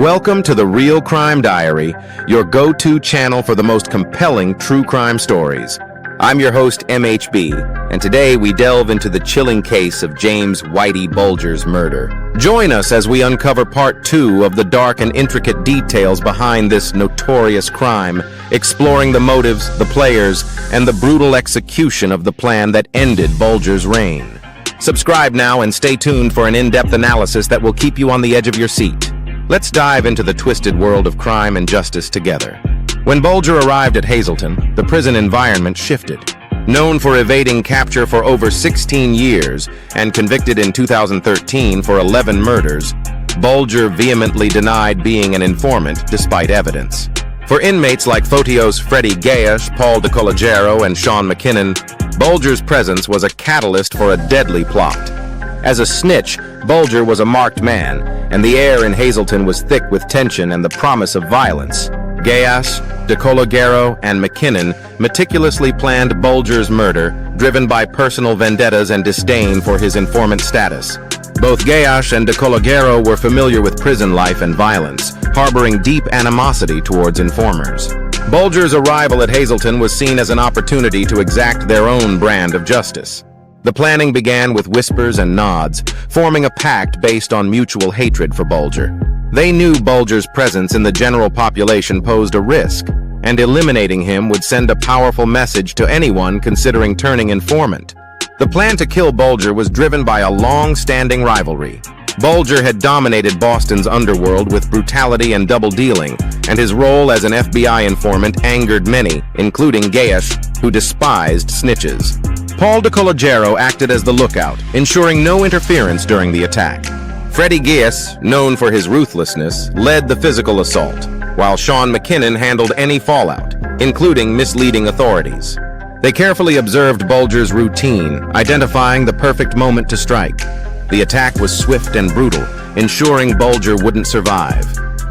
Welcome to the Real Crime Diary, your go-to channel for the most compelling true crime stories. I'm your host, MHB, and today we delve into the chilling case of James Whitey Bulger's murder. Join us as we uncover part 2 of the dark and intricate details behind this notorious crime, exploring the motives, the players, and the brutal execution of the plan that ended Bulger's reign. Subscribe now and stay tuned for an in-depth analysis that will keep you on the edge of your seat. Let's dive into the twisted world of crime and justice together. When Bulger arrived at Hazelton, the prison environment shifted. Known for evading capture for over 16 years and convicted in 2013 for 11 murders, Bulger vehemently denied being an informant despite evidence. For inmates like Fotios Freddie Gaius, Paul DeCollegiero, and Sean McKinnon, Bulger's presence was a catalyst for a deadly plot. As a snitch, Bulger was a marked man, and the air in Hazelton was thick with tension and the promise of violence. Gaius, DeCollegiero, and McKinnon meticulously planned Bulger's murder, driven by personal vendettas and disdain for his informant status. Both Gaius and DeCollegiero were familiar with prison life and violence, harboring deep animosity towards informers. Bulger's arrival at Hazelton was seen as an opportunity to exact their own brand of justice. The planning began with whispers and nods, forming a pact based on mutual hatred for Bulger. They knew Bulger's presence in the general population posed a risk, and eliminating him would send a powerful message to anyone considering turning informant. The plan to kill Bulger was driven by a long-standing rivalry. Bulger had dominated Boston's underworld with brutality and double-dealing, and his role as an FBI informant angered many, including Gaius, who despised snitches. Paul DeCollegiero acted as the lookout, ensuring no interference during the attack. Freddie Gaius, known for his ruthlessness, led the physical assault, while Sean McKinnon handled any fallout, including misleading authorities. They carefully observed Bulger's routine, identifying the perfect moment to strike. The attack was swift and brutal, ensuring Bulger wouldn't survive.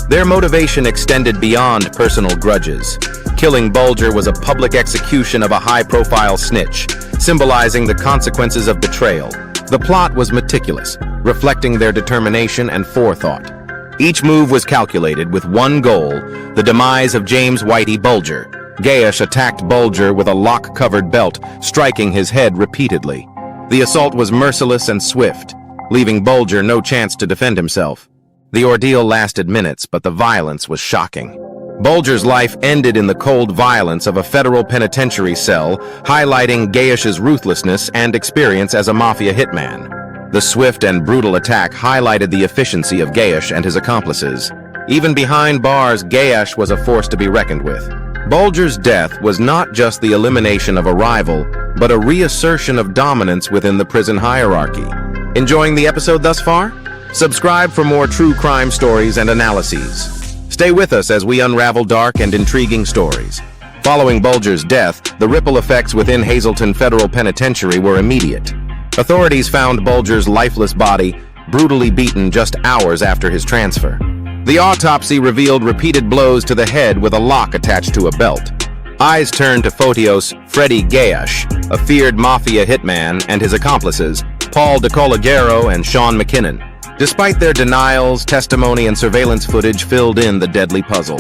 Their motivation extended beyond personal grudges. Killing Bulger was a public execution of a high-profile snitch, symbolizing the consequences of betrayal. The plot was meticulous, reflecting their determination and forethought. Each move was calculated with one goal: the demise of James Whitey Bulger. Gaius attacked Bulger with a lock-covered belt, striking his head repeatedly. The assault was merciless and swift, leaving Bulger no chance to defend himself. The ordeal lasted minutes, but the violence was shocking. Bulger's life ended in the cold violence of a federal penitentiary cell, highlighting Gaius's ruthlessness and experience as a mafia hitman. The swift and brutal attack highlighted the efficiency of Gaius and his accomplices. Even behind bars, Gaius was a force to be reckoned with. Bulger's death was not just the elimination of a rival, but a reassertion of dominance within the prison hierarchy. Enjoying the episode thus far? Subscribe for more true crime stories and analyses. Stay with us as we unravel dark and intriguing stories. Following Bulger's death, the ripple effects within Hazelton Federal Penitentiary were immediate. Authorities found Bulger's lifeless body, brutally beaten just hours after his transfer. The autopsy revealed repeated blows to the head with a lock attached to a belt. Eyes turned to Fotios Freddie Gaius, a feared mafia hitman, and his accomplices, Paul DeCollegiero and Sean McKinnon. Despite their denials, testimony and surveillance footage filled in the deadly puzzle.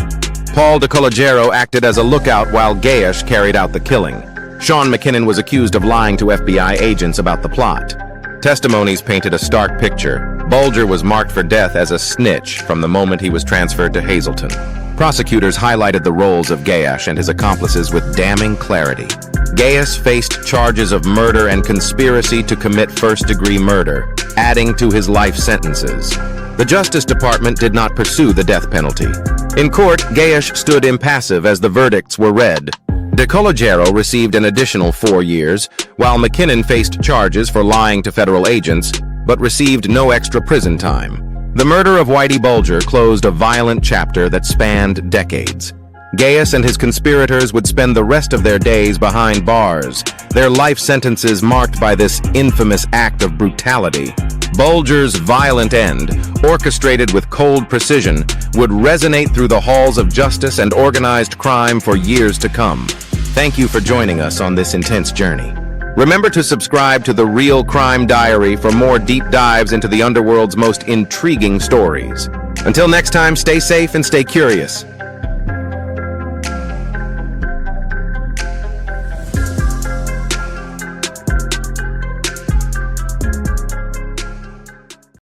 Paul DeCollegiero acted as a lookout while Gaius carried out the killing. Sean McKinnon was accused of lying to FBI agents about the plot. Testimonies painted a stark picture. Bulger was marked for death as a snitch from the moment he was transferred to Hazelton. Prosecutors highlighted the roles of Gaius and his accomplices with damning clarity. Gaius faced charges of murder and conspiracy to commit first-degree murder, adding to his life sentences. The Justice Department did not pursue the death penalty. In court, Gaius stood impassive as the verdicts were read. DeCollegiero received an additional 4 years, while McKinnon faced charges for lying to federal agents, but received no extra prison time. The murder of Whitey Bulger closed a violent chapter that spanned decades. Gaius and his conspirators would spend the rest of their days behind bars, their life sentences marked by this infamous act of brutality. Bulger's violent end, orchestrated with cold precision, would resonate through the halls of justice and organized crime for years to come. Thank you for joining us on this intense journey. Remember to subscribe to the Real Crime Diary for more deep dives into the underworld's most intriguing stories. Until next time, stay safe and stay curious.